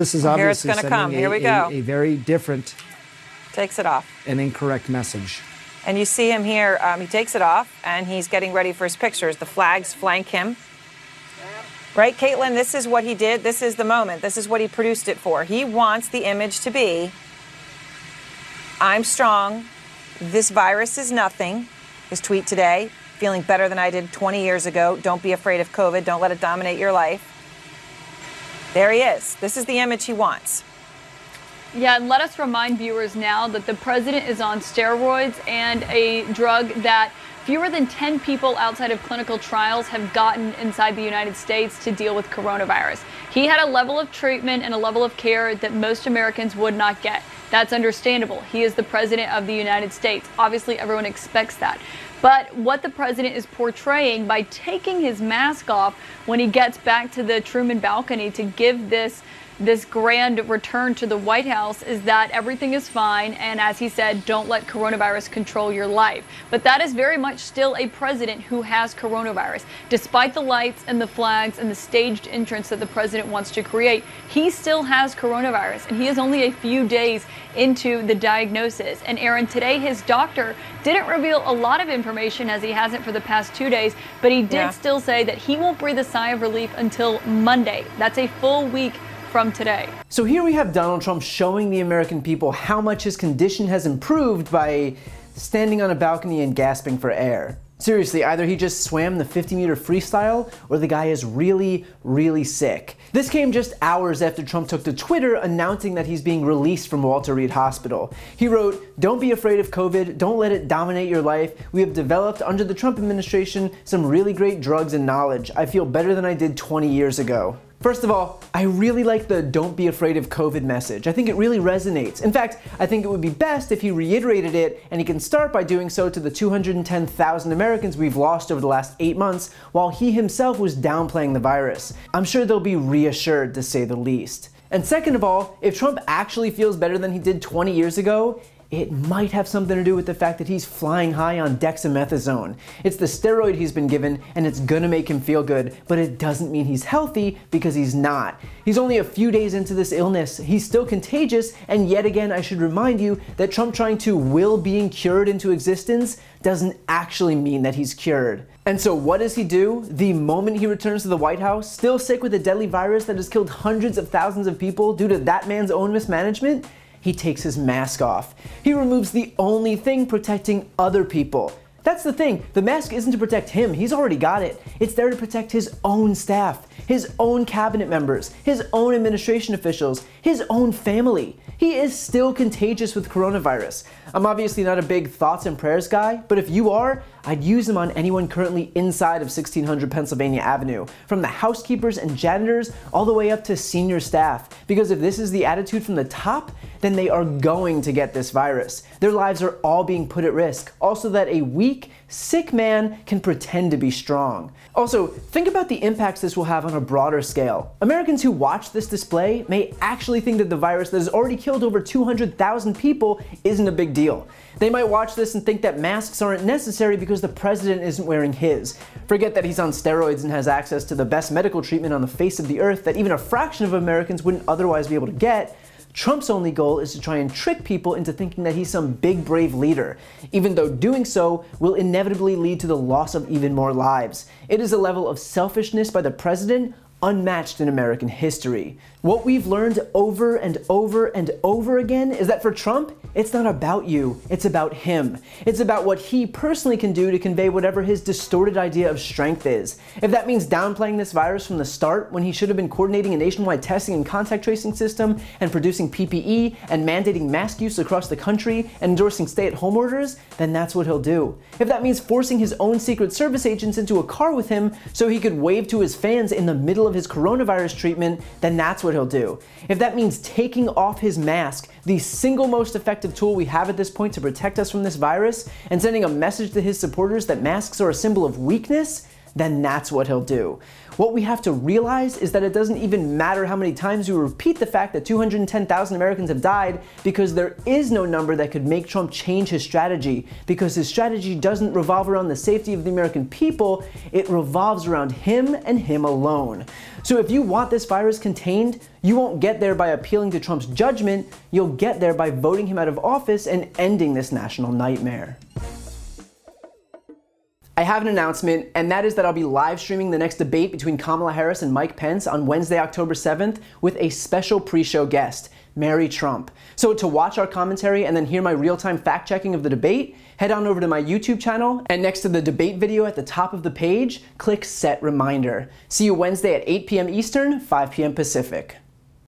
This is Here it's obviously going to come. Here we go. a very different Takes it off. and incorrect message. And you see him here. He takes it off, and he's getting ready for his pictures. The flags flank him. Right, Caitlin? This is what he did. This is the moment. This is what he produced it for. He wants the image to be, I'm strong. This virus is nothing. His tweet today, feeling better than I did 20 years ago. Don't be afraid of COVID. Don't let it dominate your life. There he is. This is the image he wants. Yeah, and let us remind viewers now that the president is on steroids and a drug that fewer than 10 people outside of clinical trials have gotten inside the United States to deal with coronavirus. He had a level of treatment and a level of care that most Americans would not get. That's understandable. He is the president of the United States. Obviously, everyone expects that. But what the president is portraying by taking his mask off when he gets back to the Truman balcony to give this grand return to the White House is that everything is fine, and as he said, don't let coronavirus control your life. But that is very much still a president who has coronavirus. Despite the lights and the flags and the staged entrance that the president wants to create, he still has coronavirus, and he is only a few days into the diagnosis. And Aaron, today his doctor didn't reveal a lot of information, as he hasn't for the past 2 days, but he did still say that he won't breathe a sigh of relief until Monday. That's a full week from today. So here we have Donald Trump showing the American people how much his condition has improved by standing on a balcony and gasping for air. Seriously, either he just swam the 50-meter freestyle or the guy is really, really sick. This came just hours after Trump took to Twitter announcing that he's being released from Walter Reed Hospital. He wrote, "Don't be afraid of COVID, don't let it dominate your life. We have developed under the Trump administration some really great drugs and knowledge. I feel better than I did 20 years ago." First of all, I really like the "don't be afraid of COVID" message. I think it really resonates. In fact, I think it would be best if he reiterated it, and he can start by doing so to the 210,000 Americans we've lost over the last 8 months, while he himself was downplaying the virus. I'm sure they'll be reassured, to say the least. And second of all, if Trump actually feels better than he did 20 years ago, it might have something to do with the fact that he's flying high on dexamethasone. It's the steroid he's been given, and it's gonna make him feel good, but it doesn't mean he's healthy, because he's not. He's only a few days into this illness, he's still contagious, and yet again I should remind you that Trump trying to will being cured into existence doesn't actually mean that he's cured. And so what does he do the moment he returns to the White House, still sick with a deadly virus that has killed hundreds of thousands of people due to that man's own mismanagement? He takes his mask off. He removes the only thing protecting other people. That's the thing, the mask isn't to protect him, he's already got it. It's there to protect his own staff, his own cabinet members, his own administration officials, his own family. He is still contagious with coronavirus. I'm obviously not a big thoughts and prayers guy, but if you are, I'd use them on anyone currently inside of 1600 Pennsylvania Avenue, from the housekeepers and janitors all the way up to senior staff. Because if this is the attitude from the top, then they are going to get this virus. Their lives are all being put at risk. Also that a weak, sick man can pretend to be strong. Also, think about the impacts this will have on a broader scale. Americans who watch this display may actually think that the virus that has already killed over 200,000 people isn't a big deal. They might watch this and think that masks aren't necessary because the president isn't wearing his. Forget that he's on steroids and has access to the best medical treatment on the face of the earth that even a fraction of Americans wouldn't otherwise be able to get. Trump's only goal is to try and trick people into thinking that he's some big brave leader, even though doing so will inevitably lead to the loss of even more lives. It is a level of selfishness by the president unmatched in American history. What we've learned over and over and over again is that for Trump, it's not about you, it's about him. It's about what he personally can do to convey whatever his distorted idea of strength is. If that means downplaying this virus from the start when he should have been coordinating a nationwide testing and contact tracing system and producing PPE and mandating mask use across the country and endorsing stay-at-home orders, then that's what he'll do. If that means forcing his own Secret Service agents into a car with him so he could wave to his fans in the middle of his coronavirus treatment, then that's what he'll do. If that means taking off his mask, the single most effective tool we have at this point to protect us from this virus, and sending a message to his supporters that masks are a symbol of weakness, then that's what he'll do. What we have to realize is that it doesn't even matter how many times we repeat the fact that 210,000 Americans have died, because there is no number that could make Trump change his strategy, because his strategy doesn't revolve around the safety of the American people, it revolves around him and him alone. So if you want this virus contained, you won't get there by appealing to Trump's judgment, you'll get there by voting him out of office and ending this national nightmare. I have an announcement, and that is that I'll be live streaming the next debate between Kamala Harris and Mike Pence on Wednesday, October 7th with a special pre-show guest, Mary Trump. So to watch our commentary and then hear my real-time fact-checking of the debate, head on over to my YouTube channel, and next to the debate video at the top of the page, click Set Reminder. See you Wednesday at 8 p.m. Eastern, 5 p.m. Pacific.